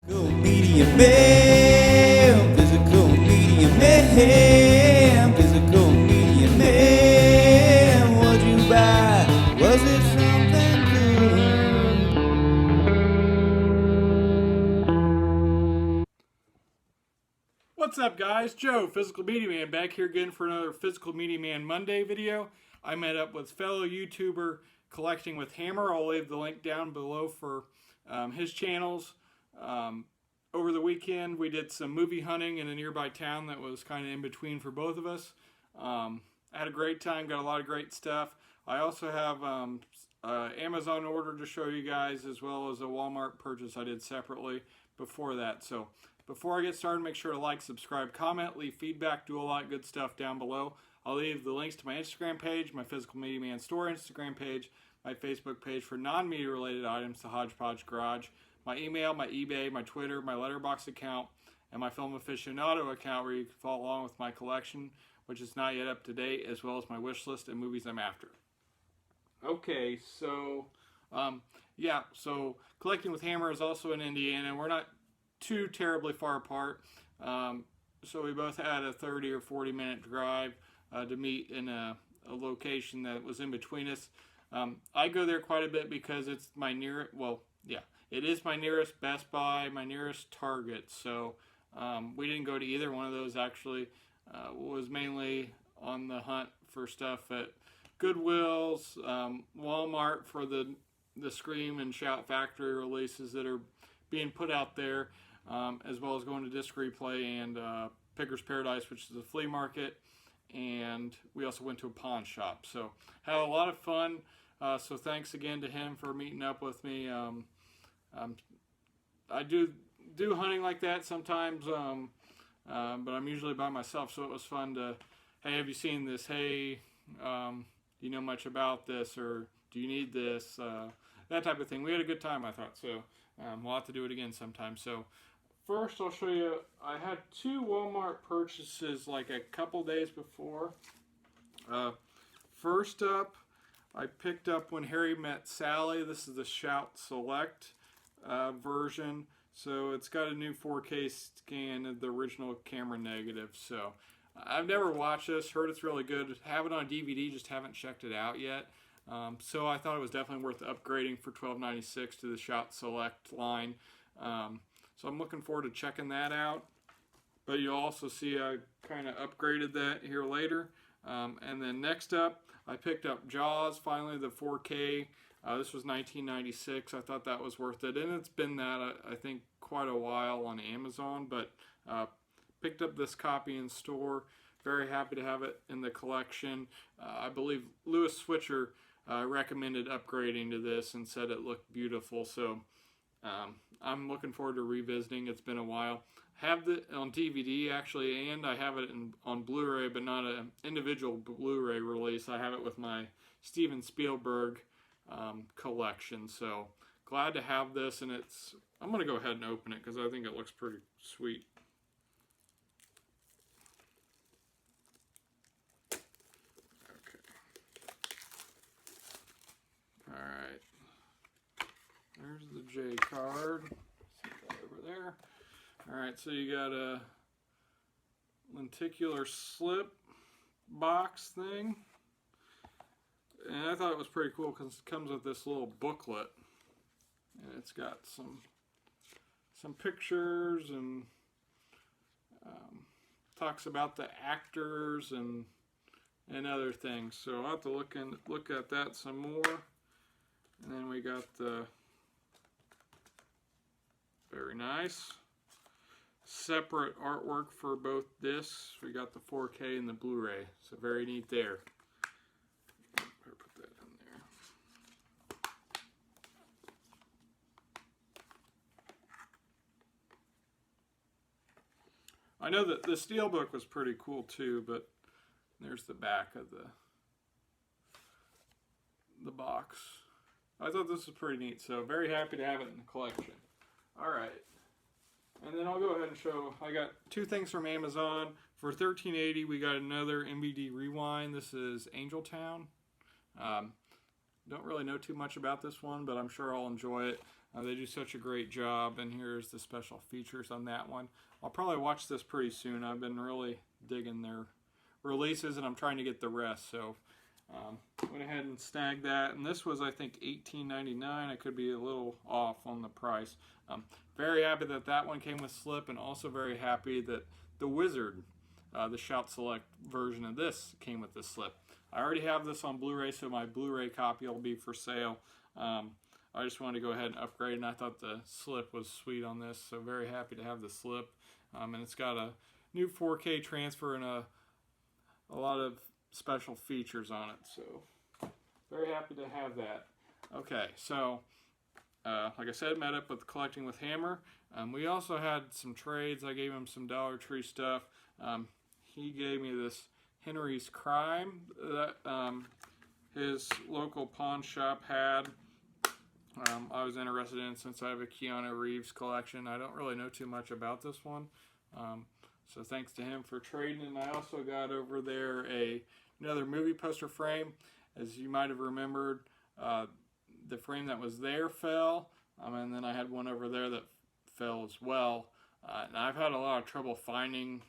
Physical media man, physical media man, physical media man. What'd you buy? Was it something good? What's up, guys? Joe, Physical Media Man, back here again for another Physical Media Man Monday video. I met up with fellow YouTuber Collecting with Hammer. I'll leave the link down below for his channels. Over the weekend, we did some movie hunting in a nearby town that was kind of in between for both of us. I had a great time, got a lot of great stuff. I also have Amazon order to show you guys, as well as a Walmart purchase I did separately before that. So before I get started, make sure to like, subscribe, comment, leave feedback, do a lot of good stuff down below. I'll leave the links to my Instagram page, my Physical Media Man Store Instagram page, my Facebook page for non-media related items, the Hodgepodge Garage, my email, my eBay, my Twitter, my Letterboxd account, and my Film Aficionado account, where you can follow along with my collection, which is not yet up to date, as well as my wish list and movies I'm after. Okay, so so Collecting with Hammer is also in Indiana. We're not too terribly far apart, so we both had a 30 or 40 minute drive to meet in a location that was in between us. I go there quite a bit because it's my nearest, it is my nearest Best Buy, my nearest Target. So we didn't go to either one of those, actually. Was mainly on the hunt for stuff at Goodwill's, Wal-Mart for the Scream and Shout Factory releases that are being put out there, as well as going to Disc Replay and Picker's Paradise, which is a flea market. And we also went to a pawn shop. So had a lot of fun. So thanks again to him for meeting up with me. I do hunting like that sometimes, but I'm usually by myself, so it was fun to, hey, have you seen this? Hey, do you know much about this, or do you need this? That type of thing. We had a good time, I thought, so we'll have to do it again sometime. So first I'll show you, I had two Walmart purchases like a couple days before. First up, I picked up When Harry Met Sally. This is the Shout Select version, so it's got a new 4K scan of the original camera negative. So I've never watched this, heard it's really good, have it on DVD, just haven't checked it out yet. So I thought it was definitely worth upgrading for $12.96 to the Shout Select line. So I'm looking forward to checking that out, but you'll also see I kind of upgraded that here later. And then next up, I picked up Jaws, finally the 4K. This was $19.96. I thought that was worth it, and it's been that, I think, quite a while on Amazon, but picked up this copy in store. Very happy to have it in the collection. I believe Lewis Switcher recommended upgrading to this and said it looked beautiful, so I'm looking forward to revisiting. It's been a while. Have it on DVD, actually, and I have it on Blu-ray, but not an individual Blu-ray release. I have it with my Steven Spielberg collection, so glad to have this. And I'm going to go ahead and open it because I think it looks pretty sweet. Okay. Alright. There's the J card. See that over there. Alright, so you got a lenticular slip box thing. And I thought it was pretty cool because it comes with this little booklet. And it's got some pictures and talks about the actors and other things. So I'll have to look at that some more. And then we got the very nice separate artwork for both discs. We got the 4K and the Blu-ray, so very neat there. Better put that in there. I know that the steelbook was pretty cool too, but there's the back of the box. I thought this was pretty neat, so very happy to have it in the collection. Alright. And then I'll go ahead and show, I got two things from Amazon. For $13.80, we got another MVD Rewind. This is Angel Town. Don't really know too much about this one, but I'm sure I'll enjoy it. They do such a great job, and here's the special features on that one. I'll probably watch this pretty soon. I've been really digging their releases, and I'm trying to get the rest, so went ahead and snagged that. And this was, I think, $18.99. I could be a little off on the price. Very happy that that one came with slip, and also very happy that the Wizard, the Shout Select version of this, came with the slip. I already have this on Blu-ray, so my Blu-ray copy will be for sale. I just wanted to go ahead and upgrade, and I thought the slip was sweet on this, so very happy to have the slip. And it's got a new 4K transfer and a lot of special features on it, so very happy to have that. Okay, so like I said, met up with Collecting with Hammer. We also had some trades. I gave him some Dollar Tree stuff. He gave me this Henry's Crime that his local pawn shop had. I was interested in, since I have a Keanu Reeves collection. I don't really know too much about this one, so thanks to him for trading. And I also got over there another movie poster frame. As you might have remembered, the frame that was there fell, and then I had one over there that fell as well. And I've had a lot of trouble finding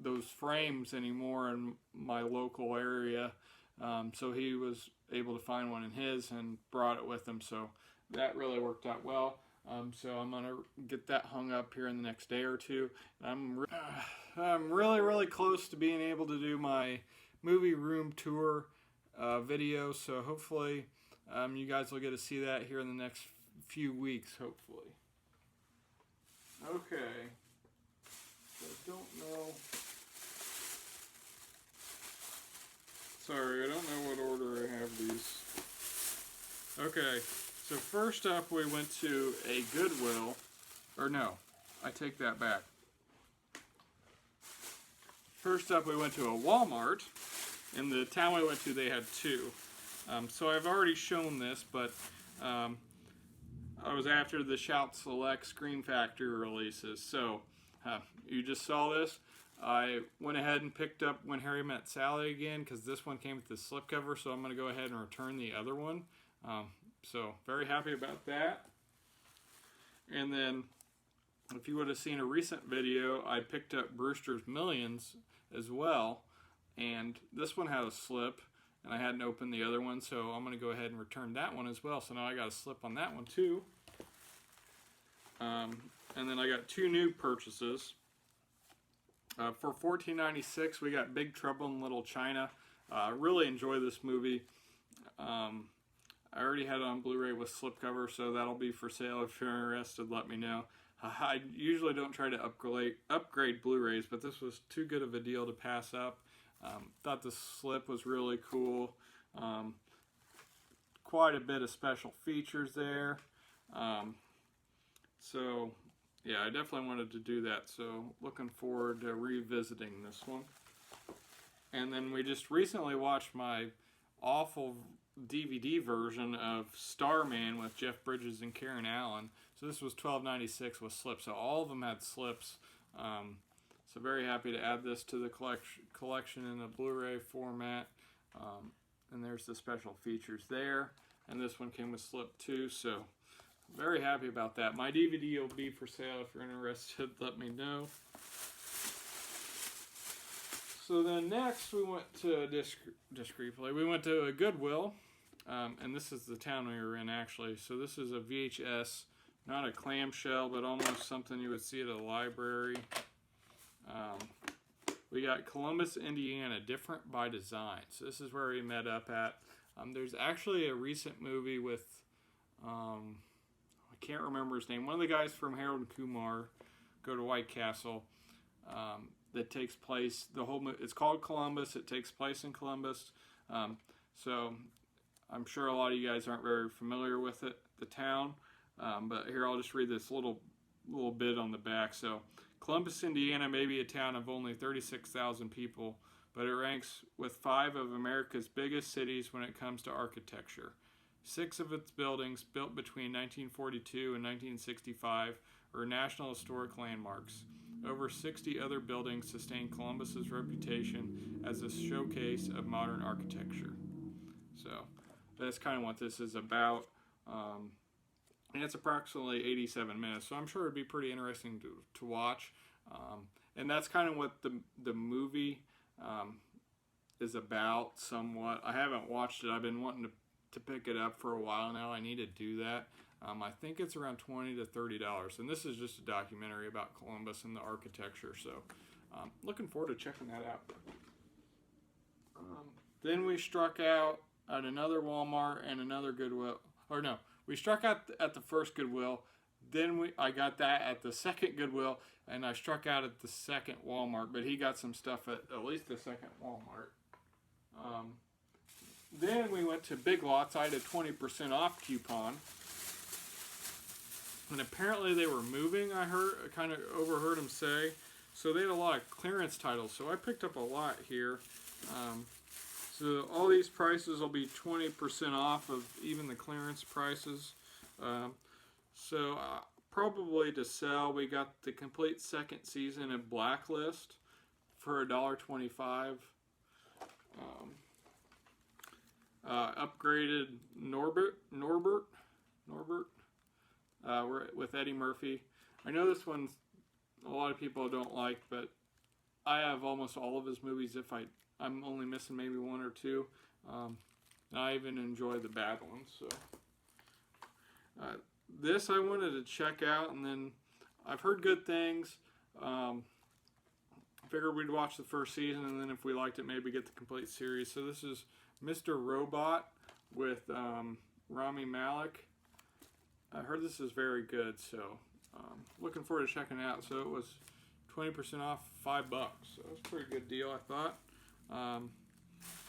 those frames anymore in my local area, so he was able to find one in his and brought it with him, so that really worked out well. So I'm gonna get that hung up here in the next day or two. I'm really close to being able to do my movie room tour video, so hopefully you guys will get to see that here in the next few weeks, hopefully. Okay, so I don't know. Sorry, I don't know what order I have these. Okay, so first up we went to a Goodwill, or no, I take that back. First up we went to a Wal-Mart. In the town we went to, they had two. So I've already shown this, but I was after the Shout Select Scream Factory releases. So you just saw this. I went ahead and picked up When Harry Met Sally again, because this one came with the slipcover, so I'm going to go ahead and return the other one. So very happy about that. And then, if you would have seen a recent video, I picked up Brewster's Millions as well, and this one had a slip, and I hadn't opened the other one, so I'm going to go ahead and return that one as well. So now I got a slip on that one too. And then I got two new purchases. For $14.96, we got Big Trouble in Little China. I really enjoy this movie. I already had it on Blu-ray with slipcover, so that'll be for sale. If you're interested, let me know. I usually don't try to upgrade Blu-rays, but this was too good of a deal to pass up. Thought the slip was really cool. Quite a bit of special features there. So yeah, I definitely wanted to do that, so looking forward to revisiting this one. And then we just recently watched my awful DVD version of Starman with Jeff Bridges and Karen Allen. So this was $12.96 with slips, so all of them had slips. So very happy to add this to the collection in a Blu-ray format. And there's the special features there. And this one came with slip too, so very happy about that. My DVD will be for sale. If you're interested, let me know. So then next we went to, discreetly, we went to a Goodwill. And this is the town we were in, actually. So this is a VHS, not a clamshell, but almost something you would see at a library. We got Columbus, Indiana, Different by Design. So this is where we met up at. There's actually a recent movie with, I can't remember his name. One of the guys from Harold and Kumar Go to White Castle. That takes place, it's called Columbus. It takes place in Columbus. So I'm sure a lot of you guys aren't very familiar with it, the town. But here, I'll just read this little bit on the back. So, Columbus, Indiana may be a town of only 36,000 people, but it ranks with 5 of America's biggest cities when it comes to architecture. 6 of its buildings, built between 1942 and 1965, are National Historic Landmarks. Over 60 other buildings sustain Columbus's reputation as a showcase of modern architecture. So that's kind of what this is about. and it's approximately 87 minutes, so I'm sure it'd be pretty interesting to watch. And that's kind of what the movie is about somewhat. I haven't watched it. I've been wanting to pick it up for a while now. I need to do that. I think it's around $20 to $30, and this is just a documentary about Columbus and the architecture, so looking forward to checking that out. Then we struck out at another Walmart and another Goodwill. Or no, we struck out at the first Goodwill. Then I got that at the second Goodwill, and I struck out at the second Walmart. But he got some stuff at least the second Walmart. Then we went to Big Lots. I had a 20% off coupon. And apparently they were moving, I kind of overheard him say. So they had a lot of clearance titles. So I picked up a lot here. So all these prices will be 20% off of even the clearance prices. Probably to sell, we got the complete second season of Blacklist for $1.25. Upgraded Norbert with Eddie Murphy. I know this one's a lot of people don't like, but I have almost all of his movies. I'm only missing maybe one or two. I even enjoy the bad ones. So this I wanted to check out, and then I've heard good things. Figured we'd watch the first season, and then if we liked it, maybe get the complete series. So this is Mr. Robot with Rami Malek. I heard this is very good, so looking forward to checking it out. So it was 20% off, $5. So it was a pretty good deal, I thought. And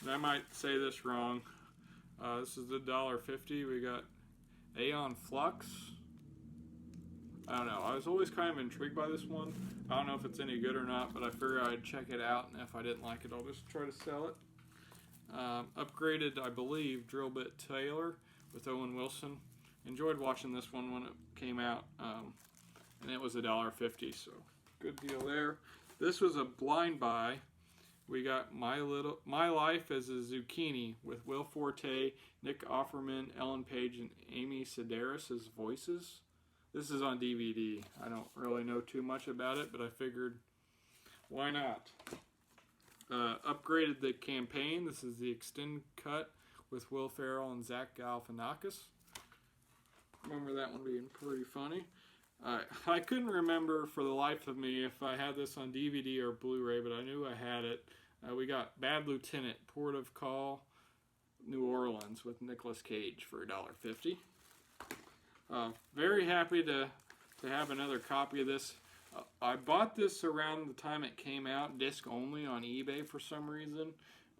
I might say this wrong. This is $1.50. We got Aeon Flux. I don't know. I was always kind of intrigued by this one. I don't know if it's any good or not, but I figured I'd check it out, and if I didn't like it, I'll just try to sell it. Upgraded, I believe, Drill Bit Taylor with Owen Wilson. Enjoyed watching this one when it came out, and it was $1.50, so good deal there. This was a blind buy. We got My Life as a Zucchini with Will Forte, Nick Offerman, Ellen Page, and Amy Sedaris' voices. This is on DVD. I don't really know too much about it, but I figured, why not? Upgraded the Campaign. This is the extended cut with Will Ferrell and Zach Galifianakis. Remember that one being pretty funny. I couldn't remember for the life of me if I had this on DVD or Blu-ray, but I knew I had it. We got Bad Lieutenant, Port of Call, New Orleans with Nicolas Cage for $1.50. Very happy to have another copy of this. I bought this around the time it came out, disc only on eBay for some reason.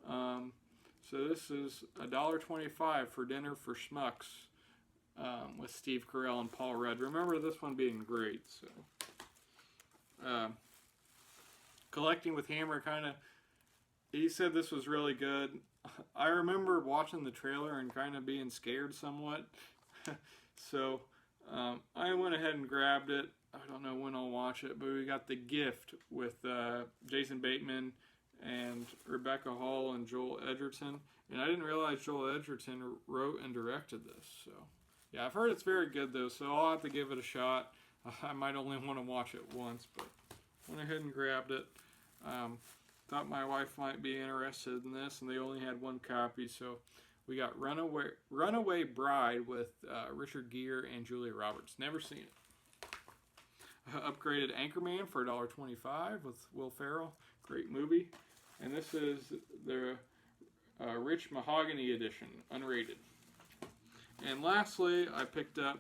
So this is $1.25 for Dinner for Schmucks with Steve Carell and Paul Rudd. Remember this one being great. So Collecting with Hammer he said this was really good. I remember watching the trailer and kind of being scared somewhat. So I went ahead and grabbed it. I don't know when I'll watch it, but we got The Gift with Jason Bateman and Rebecca Hall and Joel Edgerton. And I didn't realize Joel Edgerton wrote and directed this. So yeah, I've heard it's very good though, so I'll have to give it a shot. I might only want to watch it once, but went ahead and grabbed it. Thought my wife might be interested in this, and they only had one copy, so we got Runaway Bride with Richard Gere and Julia Roberts. Never seen it. Upgraded Anchorman for $1.25 with Will Ferrell. Great movie. And this is the Rich Mahogany Edition, unrated. And lastly, I picked up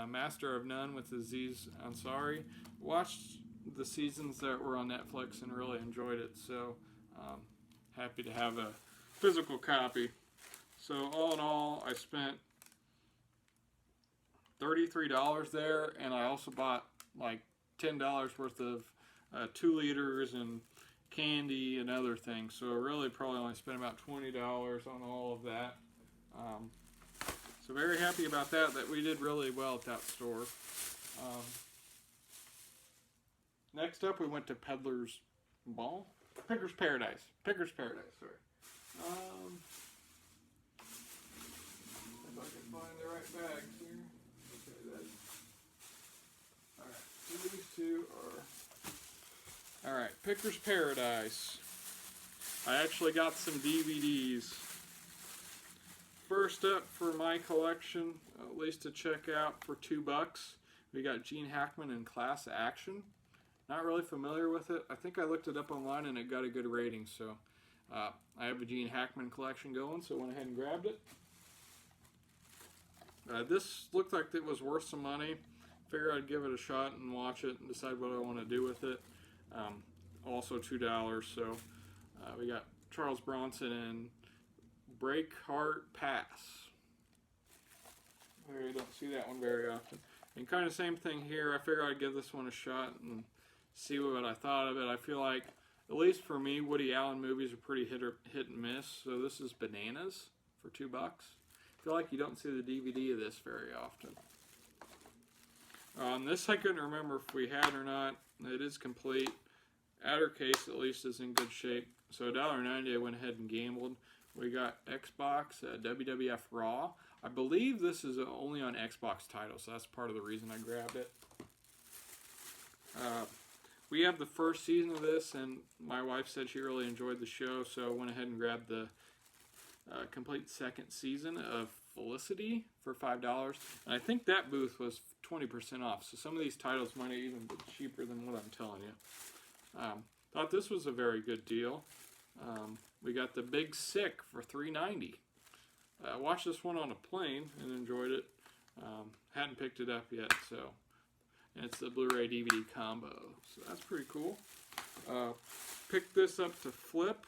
Master of None with Aziz Ansari. Watched the seasons that were on Netflix and really enjoyed it, so happy to have a physical copy. So all in all, I spent $33 there, and I also bought like $10 worth of 2 liters and candy and other things, so I really probably only spent about $20 on all of that. So very happy about that we did really well at that store. Next up, we went to Picker's Paradise, sorry. If I can find the right bags here. Okay, that two are... Alright, Picker's Paradise. I actually got some DVDs. First up for my collection, at least to check out for $2, we got Gene Hackman in Class Action. Not really familiar with it. I think I looked it up online and it got a good rating, so I have a Gene Hackman collection going, so I went ahead and grabbed it. This looked like it was worth some money. Figured I'd give it a shot and watch it and decide what I want to do with it. Also $2, so we got Charles Bronson and Breakheart Pass. You don't see that one very often. And kind of same thing here. I figured I'd give this one a shot and see what I thought of it. I feel like, at least for me, Woody Allen movies are pretty hit and miss. So this is Bananas for $2. I feel like you don't see the DVD of this very often. This I couldn't remember if we had or not. It is complete. Outer case at least is in good shape. So $1.90 I went ahead and gambled. We got Xbox, WWF Raw. I believe this is only on Xbox titles, so that's part of the reason I grabbed it. We have the first season of this, and my wife said she really enjoyed the show, so I went ahead and grabbed the complete second season of Felicity for $5. And I think that booth was 20% off, so some of these titles might even be cheaper than what I'm telling you. Thought this was a very good deal. We got The Big Sick for $3.90. I watched this one on a plane and enjoyed it. Hadn't picked it up yet, so. And it's the Blu-ray DVD combo, so that's pretty cool. Picked this up to flip.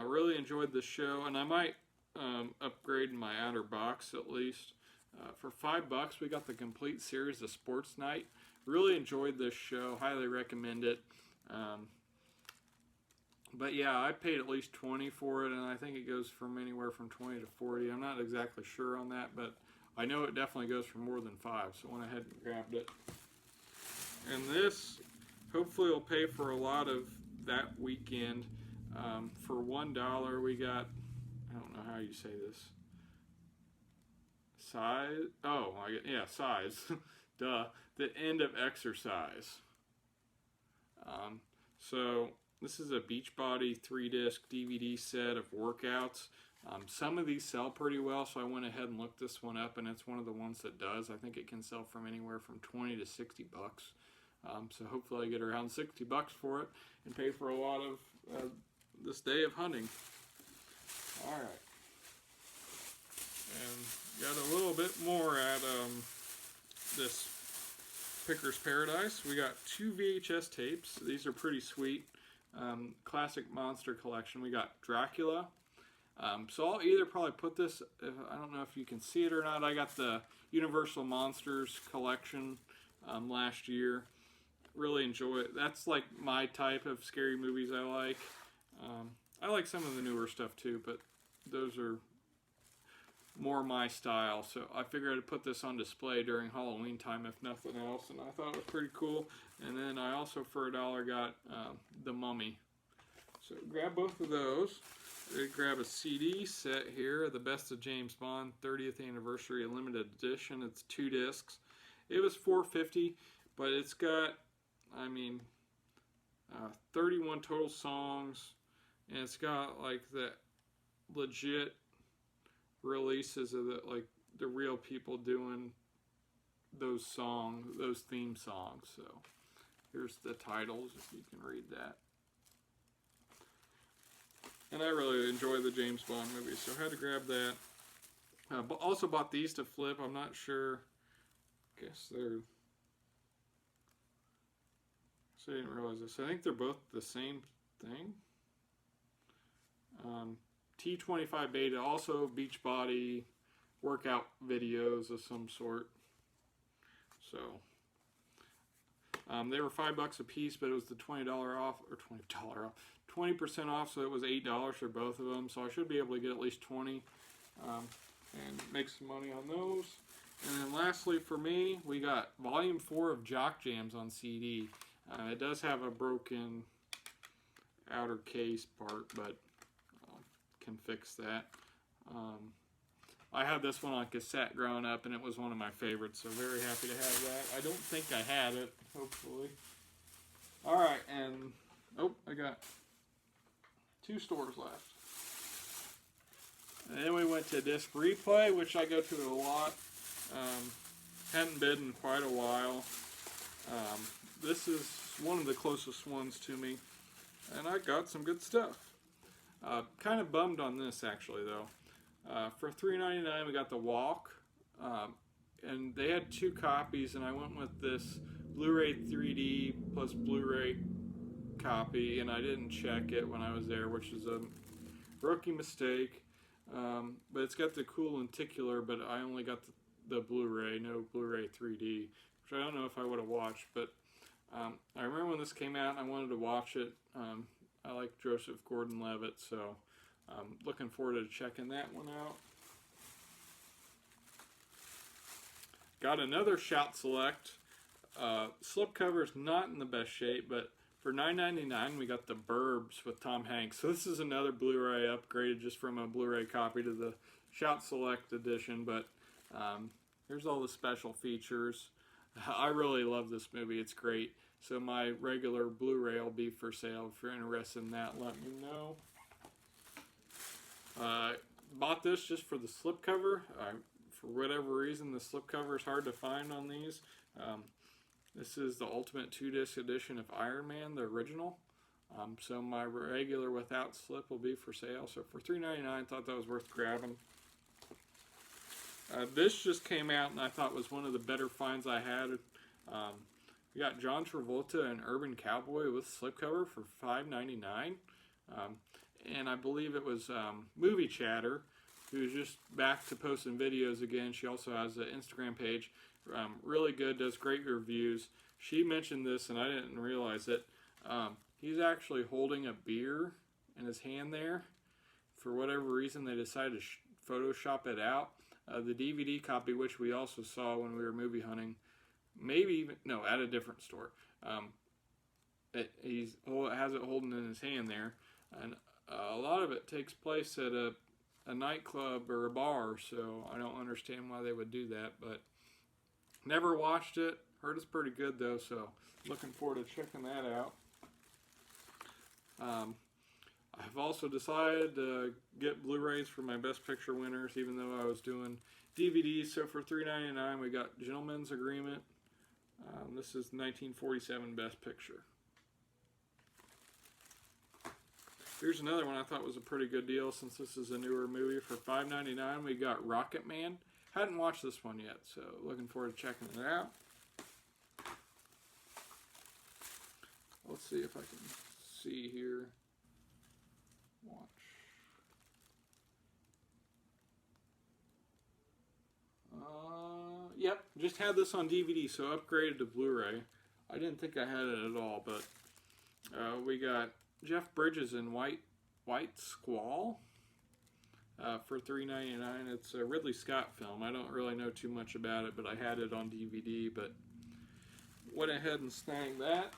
Really enjoyed the show, and I might upgrade my outer box at least. For $5, we got the complete series of Sports Night. Really enjoyed this show. Highly recommend it. But yeah, I paid at least $20 for it, and I think it goes from anywhere from $20 to $40. I'm not exactly sure on that, but I know it definitely goes for more than $5, so I went ahead and grabbed it. And this, hopefully, will pay for a lot of that weekend. For $1, we got, I don't know how you say this. Size? Oh, yeah, Size. Duh. The End of Exercise. So this is a Beachbody 3-disc DVD set of workouts. Some of these sell pretty well, so I went ahead and looked this one up, and it's one of the ones that does. I think it can sell from anywhere from $20 to $60. So hopefully I get around $60 for it and pay for a lot of this day of hunting. All right. And got a little bit more at this Picker's Paradise. We got 2 VHS tapes. These are pretty sweet. Classic Monster Collection. We got Dracula. So I'll either probably put this, I don't know if you can see it or not. I got the Universal Monsters collection last year. Really enjoy it. That's like my type of scary movies I like. I like some of the newer stuff too, but those are more my style. So I figured I'd put this on display during Halloween time if nothing else, and I thought it was pretty cool. And then I also for $1 got The Mummy. So grab both of those. Grab a CD set here, The Best of James Bond 30th Anniversary Limited Edition. It's 2 discs. It was $4.50, but it's got, 31 total songs, and it's got like the legit releases of the real people doing those songs, those theme songs. So here's the titles if you can read that. And I really enjoy the James Bond movies, so I had to grab that. But also bought these to flip. I'm not sure. Guess they're. So I didn't realize this. I think they're both the same thing. T25 Beta, also Beachbody workout videos of some sort. So they were $5 a piece, but it was the $20 off, or $20 off. 20% off, so it was $8 for both of them. So I should be able to get at least 20 and make some money on those. And then lastly for me, we got Volume 4 of Jock Jams on CD. It does have a broken outer case part, but can fix that. I had this one on cassette growing up, and it was one of my favorites, so very happy to have that. I don't think I had it, hopefully. Alright, and, oh, I got 2 stores left. And then we went to Disc Replay, which I go to a lot. Hadn't been in quite a while. This is one of the closest ones to me, and I got some good stuff. Kind of bummed on this, actually, though. For $3.99, we got The Walk, and they had 2 copies, and I went with this Blu-ray 3D plus Blu-ray copy, and I didn't check it when I was there, which is a rookie mistake. But it's got the cool lenticular, but I only got the Blu-ray, no Blu-ray 3D, which I don't know if I would have watched, but I remember when this came out, I wanted to watch it. I like Joseph Gordon-Levitt, so I'm looking forward to checking that one out. Got another Shout Select. Slipcover's not in the best shape, but for $9.99 we got the Burbs with Tom Hanks. So this is another Blu-ray upgraded just from a Blu-ray copy to the Shout Select edition, but here's all the special features. I really love this movie. It's great. So my regular Blu-ray will be for sale. If you're interested in that, let me know. Bought this just for the slipcover. For whatever reason, the slipcover is hard to find on these. This is the Ultimate 2-disc edition of Iron Man, the original. So my regular without slip will be for sale. So for $3.99, I thought that was worth grabbing. This just came out, and I thought was one of the better finds I had. We got John Travolta and Urban Cowboy with slipcover for $5.99. And I believe it was Movie Chatter, who's just back to posting videos again. She also has an Instagram page. Really good, does great reviews. She mentioned this, and I didn't realize it. He's actually holding a beer in his hand there. For whatever reason, they decided to Photoshop it out. The DVD copy, which we also saw when we were movie hunting, maybe even, no, at a different store. He has it holding in his hand there, and a lot of it takes place at a nightclub or a bar, so I don't understand why they would do that, but never watched it. Heard it's pretty good, though, so looking forward to checking that out. I've also decided to get Blu-rays for my Best Picture winners, even though I was doing DVDs. So for $3.99, we got Gentleman's Agreement. This is 1947 Best Picture. Here's another one I thought was a pretty good deal since this is a newer movie. For $5.99, we got Rocket Man. Hadn't watched this one yet, so looking forward to checking it out. Let's see if I can see here. Watch. Yep, just had this on DVD, so upgraded to Blu-ray. I didn't think I had it at all, but we got Jeff Bridges in White Squall for $3.99. It's a Ridley Scott film. I don't really know too much about it, but I had it on DVD, but went ahead and snagged that.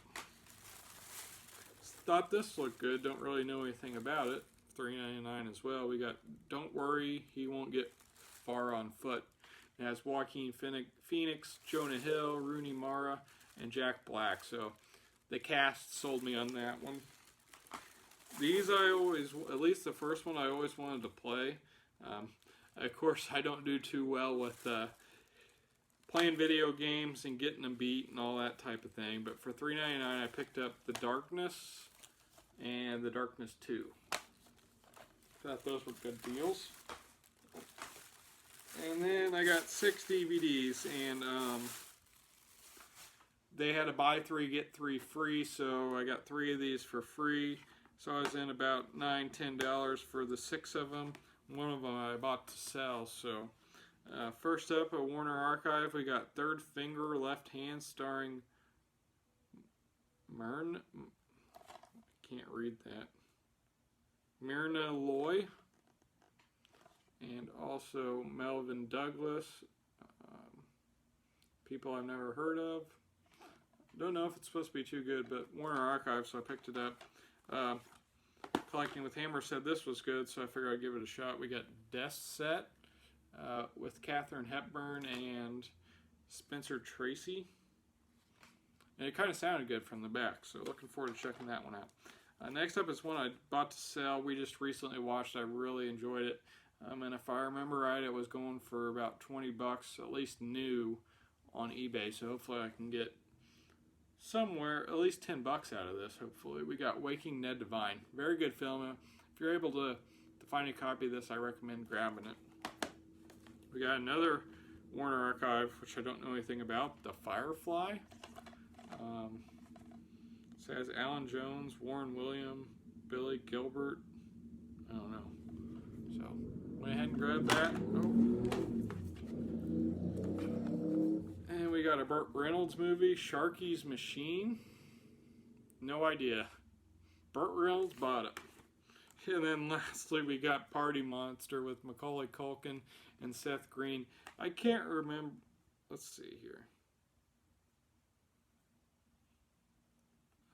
Thought this looked good. Don't really know anything about it. $3.99 as well. We got Don't Worry, He Won't Get Far on Foot. It has Joaquin Phoenix, Jonah Hill, Rooney Mara, and Jack Black. So the cast sold me on that one. These I always, at least the first one, I always wanted to play. Of course, I don't do too well with playing video games and getting them beat and all that type of thing. But for $3.99, I picked up The Darkness and The Darkness 2. Thought those were good deals. And then I got 6 DVDs, and they had a buy 3, get 3 free, so I got 3 of these for free. So I was in about $9, $10 for the 6 of them. One of them I bought to sell. So first up, a Warner Archive, we got Third Finger, Left Hand, starring can't read that. Myrna Loy. And also Melvin Douglas. People I've never heard of. Don't know if it's supposed to be too good, but Warner Archive, so I picked it up. Collecting with Hammer said this was good, so I figured I'd give it a shot. We got Death Set. with Katharine Hepburn and Spencer Tracy. And it kind of sounded good from the back, so looking forward to checking that one out. Next up is one I bought to sell. We just recently watched. I really enjoyed it. And if I remember right, it was going for about $20, at least new, on eBay. So hopefully I can get somewhere, at least $10 out of this, hopefully. We got Waking Ned Devine. Very good film. If you're able to find a copy of this, I recommend grabbing it. We got another Warner Archive, which I don't know anything about, The Firefly. It has Alan Jones, Warren William, Billy Gilbert. I don't know. So, went ahead and grabbed that. And we got a Burt Reynolds movie, Sharky's Machine. No idea. Burt Reynolds bought it. And then lastly, we got Party Monster with Macaulay Culkin and Seth Green. I can't remember. Let's see here.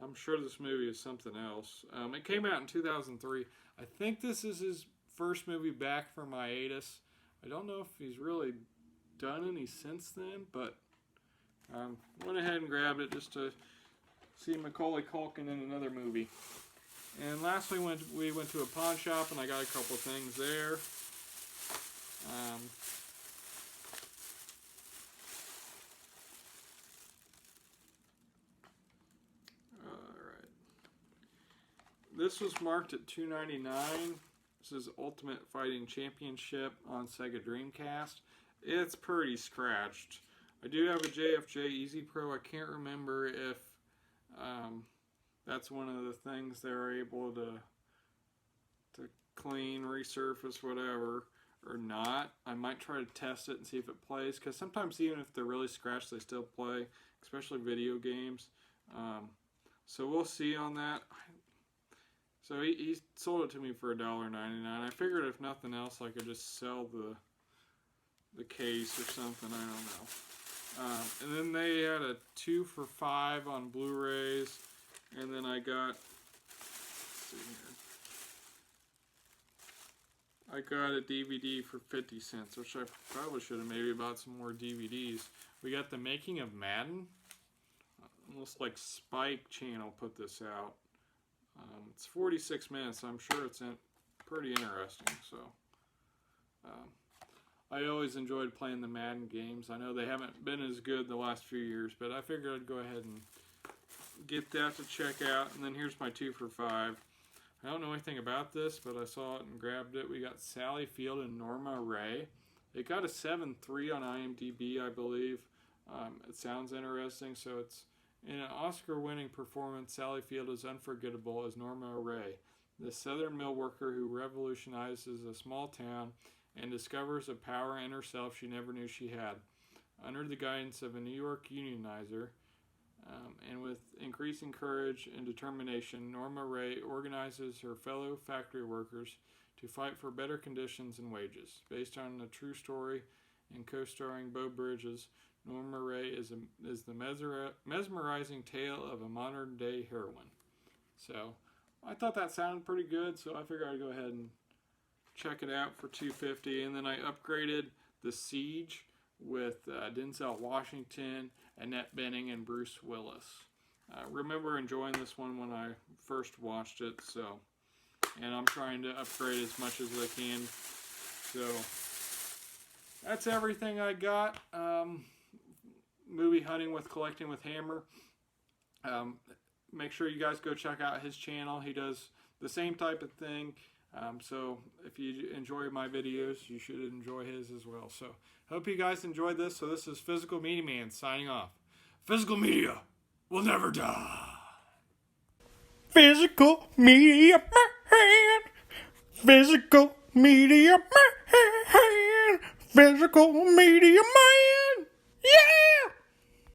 I'm sure this movie is something else. It came out in 2003. I think this is his first movie back from hiatus. I don't know if he's really done any since then, but went ahead and grabbed it just to see Macaulay Culkin in another movie. And lastly, we went to a pawn shop, and I got a couple of things there. This was marked at $2.99. This is Ultimate Fighting Championship on Sega Dreamcast. It's pretty scratched. I do have a JFJ Easy Pro. I can't remember if that's one of the things they're able to clean, resurface, whatever, or not. I might try to test it and see if it plays, because sometimes even if they're really scratched, they still play, especially video games. So we'll see on that. So he sold it to me for $1.99. I figured if nothing else, I could just sell the case or something. I don't know. And then they had a 2 for $5 on Blu-rays. And then I got, let's see here. I got a DVD for 50 cents, which I probably should have maybe bought some more DVDs. We got The Making of Madden. Looks like Spike Channel put this out. It's 46 minutes. I'm sure it's pretty interesting. So, I always enjoyed playing the Madden games. I know they haven't been as good the last few years, but I figured I'd go ahead and get that to check out. And then here's my 2 for $5. I don't know anything about this, but I saw it and grabbed it. We got Sally Field and Norma Ray. It got a 7.3 on IMDb, I believe. It sounds interesting. So it's in an Oscar-winning performance, Sally Field is unforgettable as Norma Ray, the Southern mill worker who revolutionizes a small town and discovers a power in herself she never knew she had. Under the guidance of a New York unionizer, and with increasing courage and determination, Norma Ray organizes her fellow factory workers to fight for better conditions and wages. Based on a true story and co-starring Beau Bridges, Norma Ray is the mesmerizing tale of a modern-day heroine. So, I thought that sounded pretty good, so I figured I'd go ahead and check it out for $2.50. And then I upgraded The Siege with Denzel Washington, Annette Bening, and Bruce Willis. I remember enjoying this one when I first watched it, so, and I'm trying to upgrade as much as I can. So, that's everything I got. Movie hunting with collecting with Hammer. Make sure you guys go check out his channel. He does the same type of thing. So if you enjoy my videos, you should enjoy his as well. So hope you guys enjoyed this. So this is Physical Media Man signing off. Physical Media will never die. Physical Media Man. Physical Media Man. Physical Media Man.